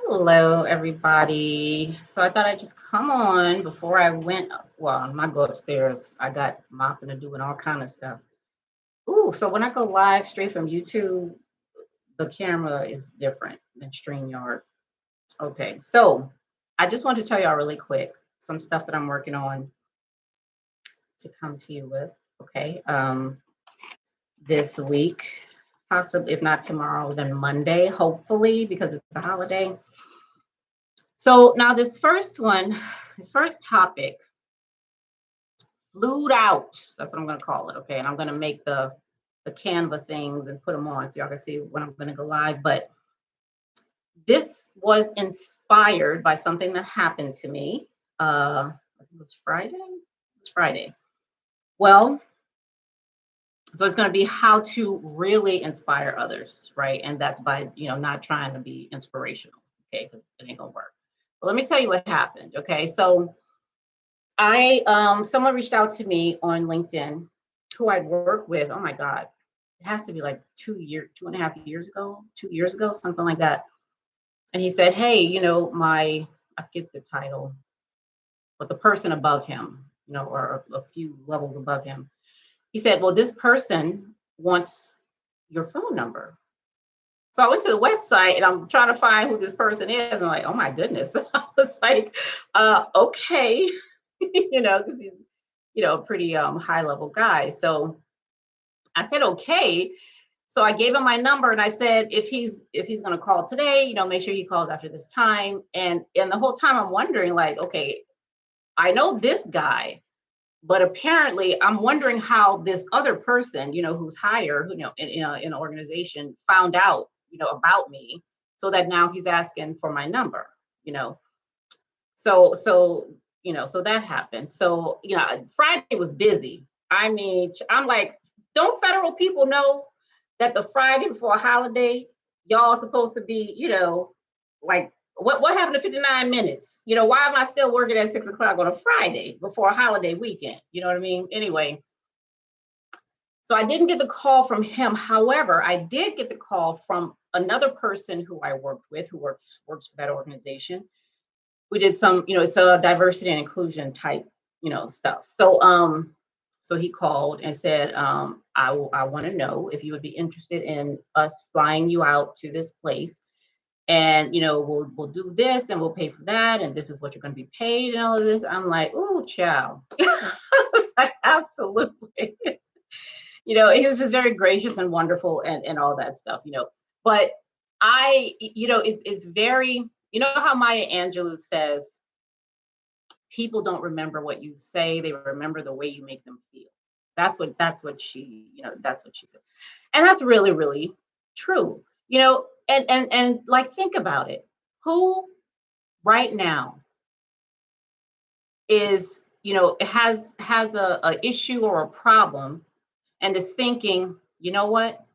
Hello, everybody. So I thought I'd just come on before I went. Well, I'm not go upstairs. I got mopping to do and all kind of stuff. Ooh, so when I go live straight from YouTube, the camera is different than StreamYard. Okay, so I just want to tell y'all really quick some stuff that I'm working on to come to you with. Okay, this week, possibly if not tomorrow, then Monday, hopefully, because it's a holiday. So now this first topic, flued out. That's what I'm going to call it. Okay, and I'm going to make the Canva things and put them on so y'all can see when I'm going to go live. But this was inspired by something that happened to me. I think it was Friday. It was Friday. Well, so it's going to be how to really inspire others, right? And that's by not trying to be inspirational, okay? Because it ain't gonna work. But let me tell you what happened. Okay, so I someone reached out to me on LinkedIn who I'd worked with. Oh my God, it has to be like 2.5 years ago, 2 years ago, something like that. And he said, "Hey, I forget the title, but the person above him, or a few levels above him." He said, "Well, this person wants your phone number." So I went to the website and I'm trying to find who this person is. I'm like, oh my goodness. I was like, okay, because he's, a pretty high level guy. So I said, okay. So I gave him my number and I said, if he's gonna call today, make sure he calls after this time. And the whole time I'm wondering, like, okay, I know this guy, but apparently I'm wondering how this other person, who's higher, in an organization found out, about me, so that now he's asking for my number, you know. So that happened. So, Friday was busy. I mean, I'm like, don't federal people know that the Friday before a holiday, y'all are supposed to be, like what happened to 59 minutes? Why am I still working at 6 o'clock on a Friday before a holiday weekend? You know what I mean? Anyway, so I didn't get the call from him. However, I did get the call from another person who I worked with, who works for that organization. We did some, it's a diversity and inclusion type, stuff. So he called and said, I want to know if you would be interested in us flying you out to this place, and we'll do this and we'll pay for that, and this is what you're going to be paid and all of this. I'm like, oh, child. I was like, absolutely. He was just very gracious and wonderful and all that stuff. But it's very, how Maya Angelou says, people don't remember what you say, they remember the way you make them feel. That's what she said. And that's really, really true. And like, think about it. Who right now is, has a issue or a problem and is thinking, you know what?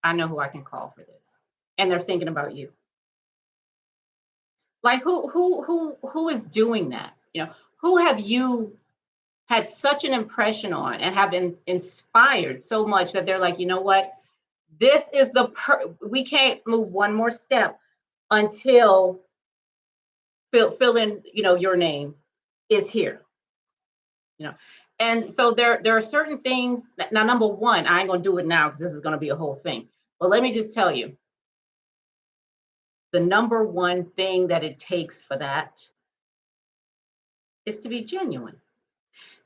I know who I can call for this. And they're thinking about you. Like, who is doing that? Who have you had such an impression on and have been inspired so much that they're like, you know what? This is we can't move one more step until fill in, your name is here. And so there are certain things. Now, number one, I ain't gonna do it now because this is gonna be a whole thing. But let me just tell you, the number one thing that it takes for that is to be genuine.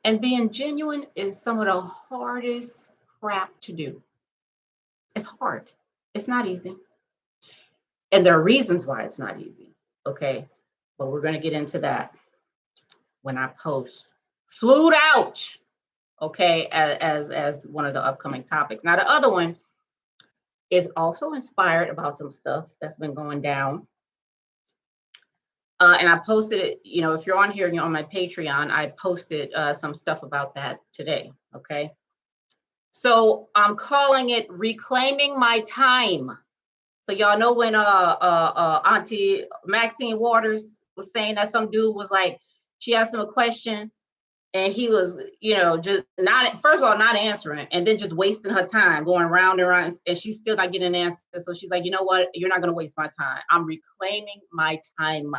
And being genuine is some of the hardest crap to do. It's hard. It's not easy. And there are reasons why it's not easy. Okay. But we're going to get into that when I post flued out. Okay. As one of the upcoming topics. Now, the other one is also inspired about some stuff that's been going down. And I posted it, if you're on here and you're on my Patreon, I posted some stuff about that today. Okay. So I'm calling it Reclaiming My Time. So y'all know when Auntie Maxine Waters was saying that some dude was like, she asked him a question And he was, just not, first of all, not answering, and then just wasting her time going round and round, and she's still not getting an answer. So she's like, you know what? You're not going to waste my time. I'm reclaiming my time.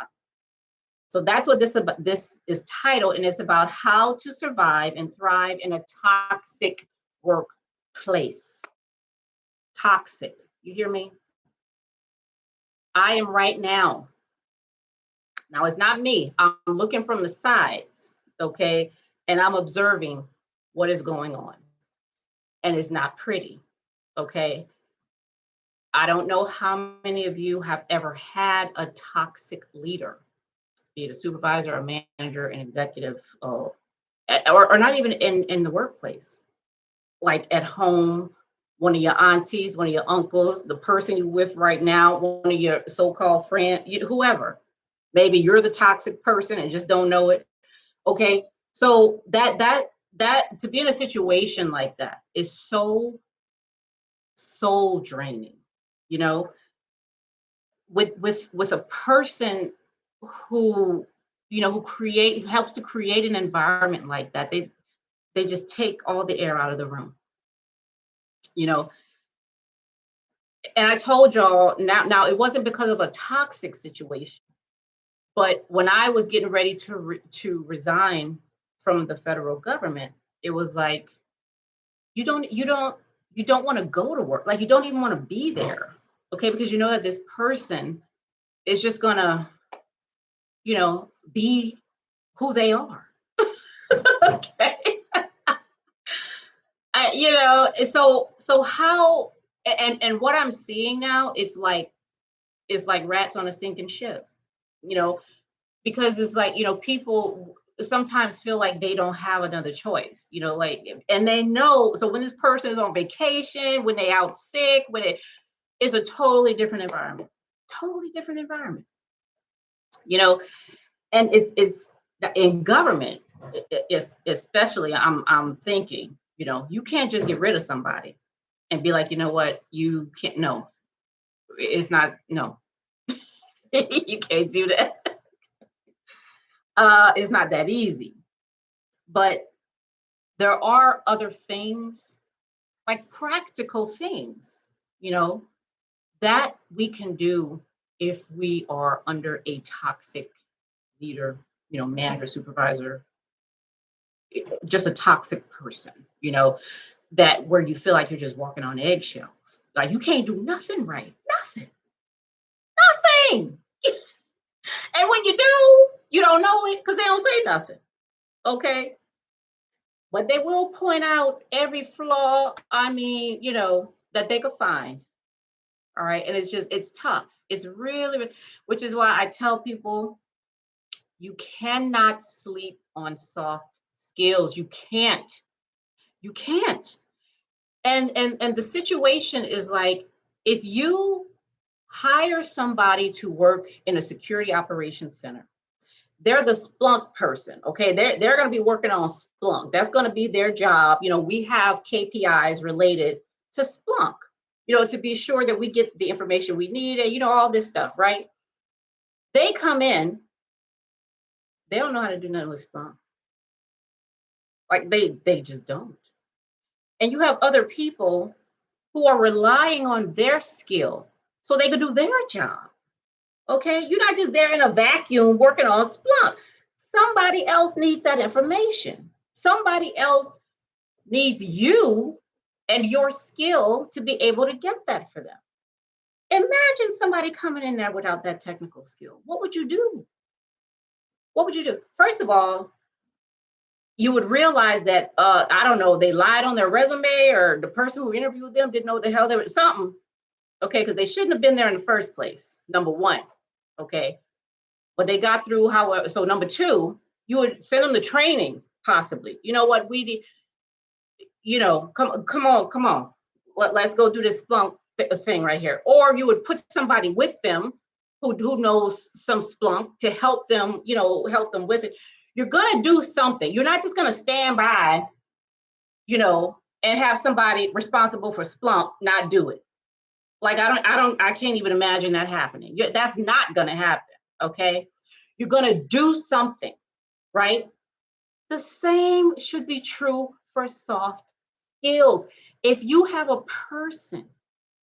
So that's what this is titled, and it's about how to survive and thrive in a toxic workplace. Toxic. You hear me? I am right now. Now it's not me. I'm looking from the sides, okay? And I'm observing what is going on. And it's not pretty, okay? I don't know how many of you have ever had a toxic leader, be it a supervisor, a manager, an executive, or not even in the workplace, like at home, one of your aunties, one of your uncles, the person you're with right now, one of your so-called friend, whoever. Maybe you're the toxic person and just don't know it. Okay, so that to be in a situation like that is so soul draining, you know, with a person who who helps to create an environment like that. They just take all the air out of the room, you know. And I told y'all, now it wasn't because of a toxic situation, but when I was getting ready to resign from the federal government, it was like, you don't want to go to work, like you don't even want to be there, okay, because you know that this person is just gonna be who they are. Okay. So how, and what I'm seeing now, it's like rats on a sinking ship, you know, because it's like, people sometimes feel like they don't have another choice, like, and they know. So when this person is on vacation, when they out sick, it's a totally different environment, totally different environment, you know, and it's in government, it's especially, I'm thinking, you can't just get rid of somebody and be like, you know what, you can't, no, it's not, no, you can't do that. It's not that easy. But there are other things, like practical things, you know, that we can do if we are under a toxic leader, manager, supervisor, just a toxic person, that where you feel like you're just walking on eggshells. Like you can't do nothing right. Nothing. Nothing. And when you do, you don't know it because they don't say nothing. Okay. But they will point out every flaw, I mean, that they could find. All right. And it's tough. It's really, which is why I tell people you cannot sleep on soft skills. You can't. You can't. And the situation is like, if you hire somebody to work in a security operations center, they're the Splunk person, okay? They're going to be working on Splunk. That's going to be their job. We have KPIs related to Splunk, to be sure that we get the information we need and, all this stuff, right? They come in, they don't know how to do nothing with Splunk. Like they just don't. And you have other people who are relying on their skill so they can do their job. Okay, you're not just there in a vacuum working on Splunk. Somebody else needs that information. Somebody else needs you and your skill to be able to get that for them. Imagine somebody coming in there without that technical skill. What would you do? What would you do? First of all, you would realize that, I don't know, they lied on their resume, or the person who interviewed them didn't know what the hell they were, something. Okay, because they shouldn't have been there in the first place, number one. Okay, but they got through. However, so number two, you would send them to training, possibly. You know what, come on, let's go do this Splunk thing right here. Or you would put somebody with them who knows some Splunk to help them, help them with it. You're gonna do something. You're not just gonna stand by, and have somebody responsible for Splunk not do it. Like I can't even imagine that happening. That's not gonna happen. Okay, you're gonna do something, right? The same should be true for soft skills. If you have a person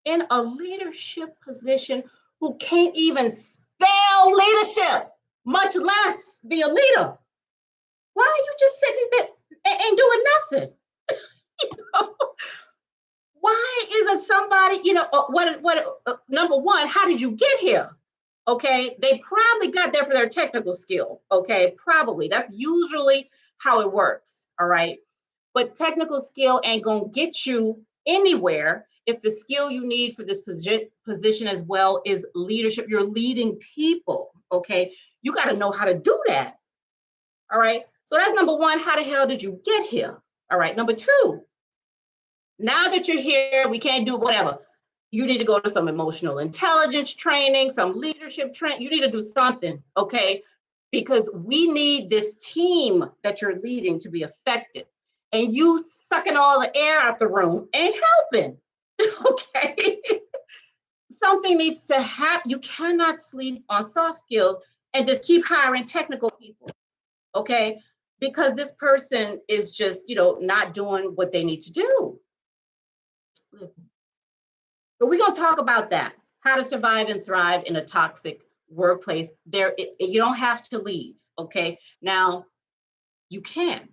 in a leadership position who can't even spell leadership, much less be a leader, why are you just sitting there and doing nothing? You know? Why isn't somebody, number one, how did you get here? Okay, they probably got there for their technical skill. Okay, probably. That's usually how it works. All right. But technical skill ain't gonna get you anywhere if the skill you need for this position as well is leadership. You're leading people. Okay, you got to know how to do that. All right. So that's number one. How the hell did you get here? All right. Number two, now that you're here, we can't do whatever. You need to go to some emotional intelligence training, some leadership training. You need to do something, okay? Because we need this team that you're leading to be effective. And you sucking all the air out the room ain't helping, okay? Something needs to happen. You cannot sleep on soft skills and just keep hiring technical people, okay? Because this person is just, not doing what they need to do. Listen. But we're going to talk about that, how to survive and thrive in a toxic workplace. You don't have to leave, okay? Now, you can.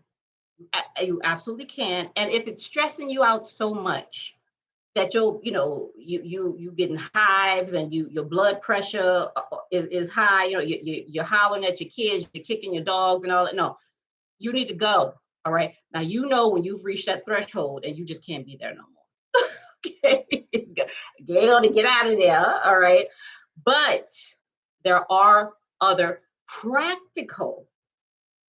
You absolutely can. And if it's stressing you out so much that you getting hives and your blood pressure is high, you're hollering at your kids, you're kicking your dogs and all that. No, you need to go. All right. Now, when you've reached that threshold and you just can't be there no more. Okay. Get on to get out of there. All right. But there are other practical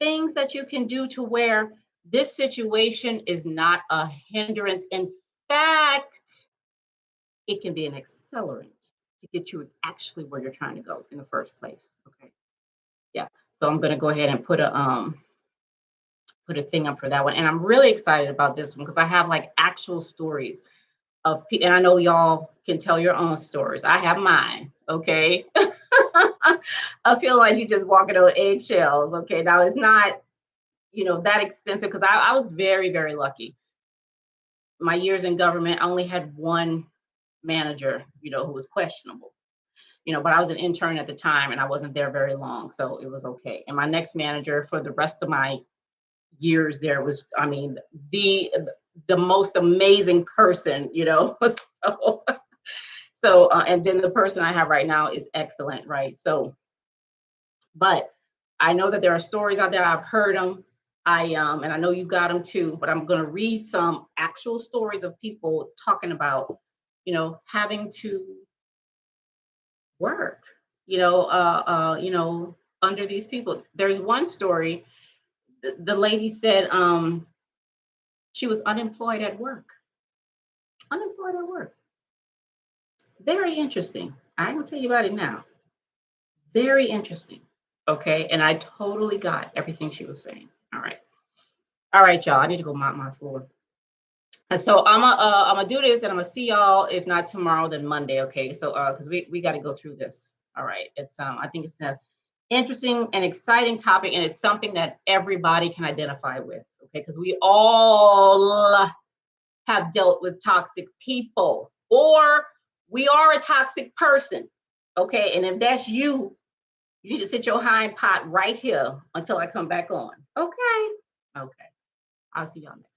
things that you can do to where this situation is not a hindrance. In fact, it can be an accelerant to get you actually where you're trying to go in the first place. Okay. Yeah. So I'm going to go ahead and put a thing up for that one. And I'm really excited about this one because I have like actual stories of people, and I know y'all can tell your own stories. I have mine, okay? I feel like you're just walking on eggshells, okay? Now it's not, that extensive because I was very, very lucky. My years in government, I only had one manager, who was questionable, but I was an intern at the time and I wasn't there very long, so it was okay. And my next manager for the rest of my years there was, the most amazing person, so and then the person I have right now is excellent, right? So, but I know that there are stories out there. I've heard them. And I know you got them too, but I'm going to read some actual stories of people talking about, having to work, under these people. There's one story, the lady said, she was unemployed at work. Unemployed at work. Very interesting. I'm gonna tell you about it now. Very interesting. Okay. And I totally got everything she was saying. All right. All right, y'all. I need to go mop my floor. And so I'm gonna do this and I'm gonna see y'all, if not tomorrow, then Monday. Okay. So because we got to go through this. All right. It's I think it's an interesting and exciting topic, and it's something that everybody can identify with. Okay, because we all have dealt with toxic people, or we are a toxic person. Okay, and if that's you, you need to sit your hind pot right here until I come back on. Okay. Okay. I'll see y'all next.